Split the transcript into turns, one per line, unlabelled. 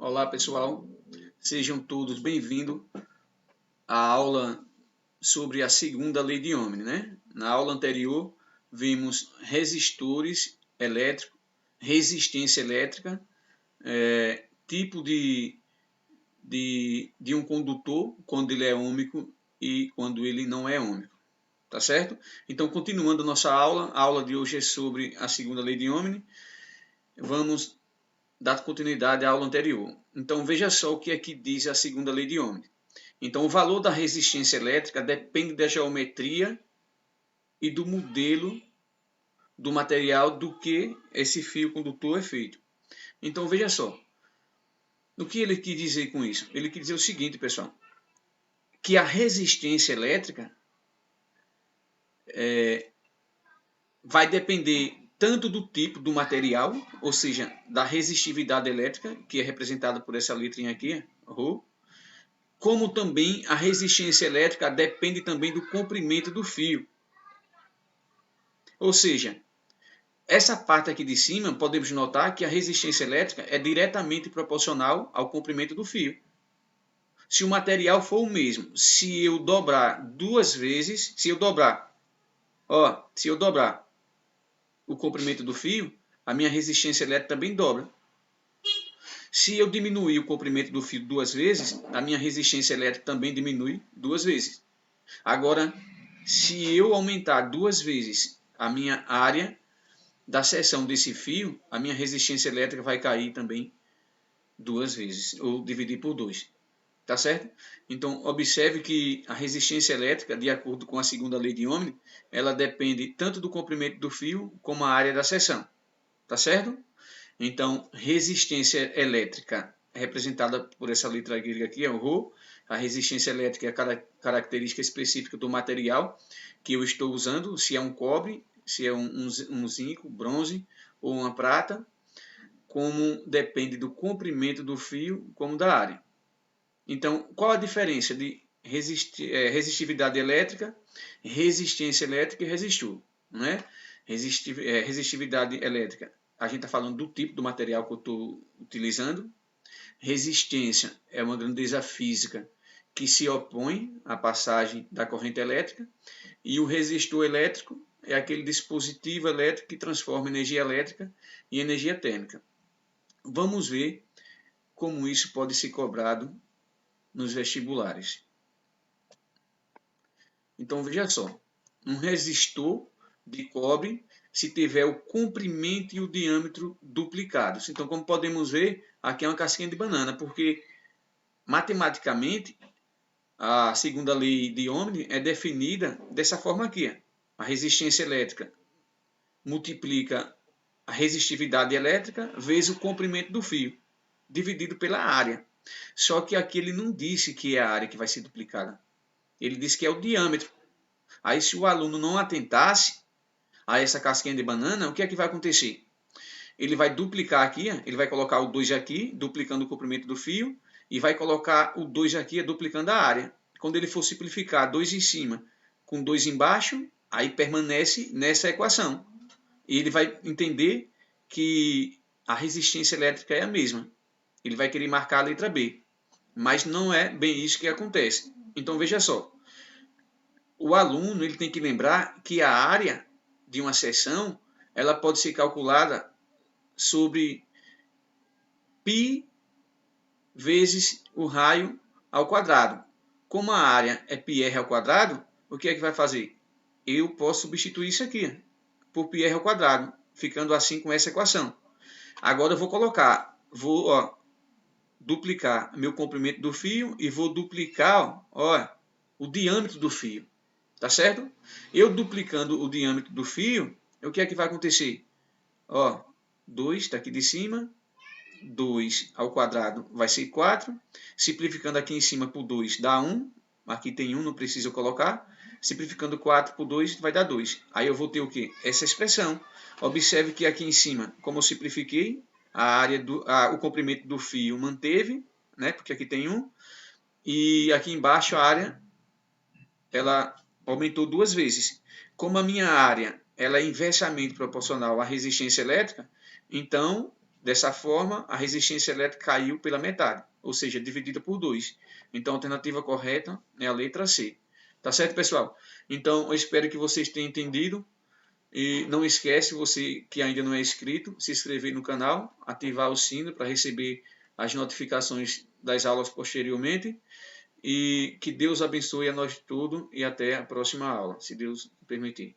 Olá pessoal, sejam todos bem-vindos à aula sobre a segunda lei de Ohm, né? Na aula anterior vimos resistores elétricos, resistência elétrica, tipo de um condutor quando ele é ôhmico e quando ele não é ôhmico, tá certo? Então, continuando a nossa aula, a aula de hoje é sobre a segunda lei de Ohm. Vamos dar continuidade à aula anterior. Então, veja só o que é que diz a segunda lei de Ohm. Então, o valor da resistência elétrica depende da geometria e do modelo do material do que esse fio condutor é feito. Então, veja só. O que ele quis dizer com isso? Ele quis dizer o seguinte, pessoal, que a resistência elétrica vai depender tanto do tipo do material, ou seja, da resistividade elétrica, que é representada por essa letrinha aqui, ρ, como também a resistência elétrica depende também do comprimento do fio. Ou seja, essa parte aqui de cima, podemos notar que a resistência elétrica é diretamente proporcional ao comprimento do fio. Se o material for o mesmo, se eu dobrar duas vezes, se eu dobrar o comprimento do fio, a minha resistência elétrica também dobra. Se eu diminuir o comprimento do fio duas vezes, a minha resistência elétrica também diminui duas vezes. Agora, se eu aumentar duas vezes a minha área da seção desse fio, a minha resistência elétrica vai cair também duas vezes, ou dividir por 2. Tá certo? Então, observe que a resistência elétrica, de acordo com a segunda lei de Ohm, ela depende tanto do comprimento do fio como a área da seção. Tá certo? Então, resistência elétrica é representada por essa letra grega aqui, é o ρ. A resistência elétrica é a característica específica do material que eu estou usando, se é um cobre, se é um zinco, bronze ou uma prata, como depende do comprimento do fio, como da área. Então, qual a diferença de resistividade elétrica, resistência elétrica e resistor? Né? Resistividade elétrica, a gente está falando do tipo do material que eu estou utilizando. Resistência é uma grandeza física que se opõe à passagem da corrente elétrica. E o resistor elétrico é aquele dispositivo elétrico que transforma energia elétrica em energia térmica. Vamos ver como isso pode ser cobrado nos vestibulares. Então, veja só. Um resistor de cobre se tiver o comprimento e o diâmetro duplicados. Então, como podemos ver, aqui é uma casquinha de banana, porque matematicamente a segunda lei de Ohm é definida dessa forma aqui. A resistência elétrica multiplica a resistividade elétrica vezes o comprimento do fio, dividido pela área. Só que aqui ele não disse que é a área que vai ser duplicada. Ele disse que é o diâmetro. Aí, se o aluno não atentasse a essa casquinha de banana, o que é que vai acontecer? Ele vai duplicar aqui, ele vai colocar o 2 aqui, duplicando o comprimento do fio, e vai colocar o 2 aqui, duplicando a área. Quando ele for simplificar 2 em cima com 2 embaixo, aí permanece nessa equação. E ele vai entender que a resistência elétrica é a mesma. Ele vai querer marcar a letra B. Mas não é bem isso que acontece. Então, veja só. O aluno ele tem que lembrar que a área de uma seção ela pode ser calculada sobre π vezes o raio ao quadrado. Como a área é πr ao quadrado, o que é que vai fazer? Eu posso substituir isso aqui por πr ao quadrado, ficando assim com essa equação. Agora eu vou duplicar meu comprimento do fio e vou duplicar o diâmetro do fio. Tá certo? Eu duplicando o diâmetro do fio, o que é que vai acontecer? 2 está aqui de cima, 2 ao quadrado vai ser 4. Simplificando aqui em cima por 2 dá 1. Aqui tem 1, não preciso colocar. Simplificando 4 por 2 vai dar 2. Aí eu vou ter o quê? Essa expressão. Observe que aqui em cima, como eu simplifiquei, o comprimento do fio manteve, né? Porque aqui tem 1. E aqui embaixo a área ela aumentou duas vezes. Como a minha área ela é inversamente proporcional à resistência elétrica, então Dessa forma, a resistência elétrica caiu pela metade, ou seja, dividida por 2. Então, a alternativa correta é a letra C. Tá certo, pessoal? Então, eu espero que vocês tenham entendido. E não esquece, você que ainda não é inscrito, se inscrever no canal, ativar o sino para receber as notificações das aulas posteriormente. E que Deus abençoe a nós todos e até a próxima aula, se Deus permitir.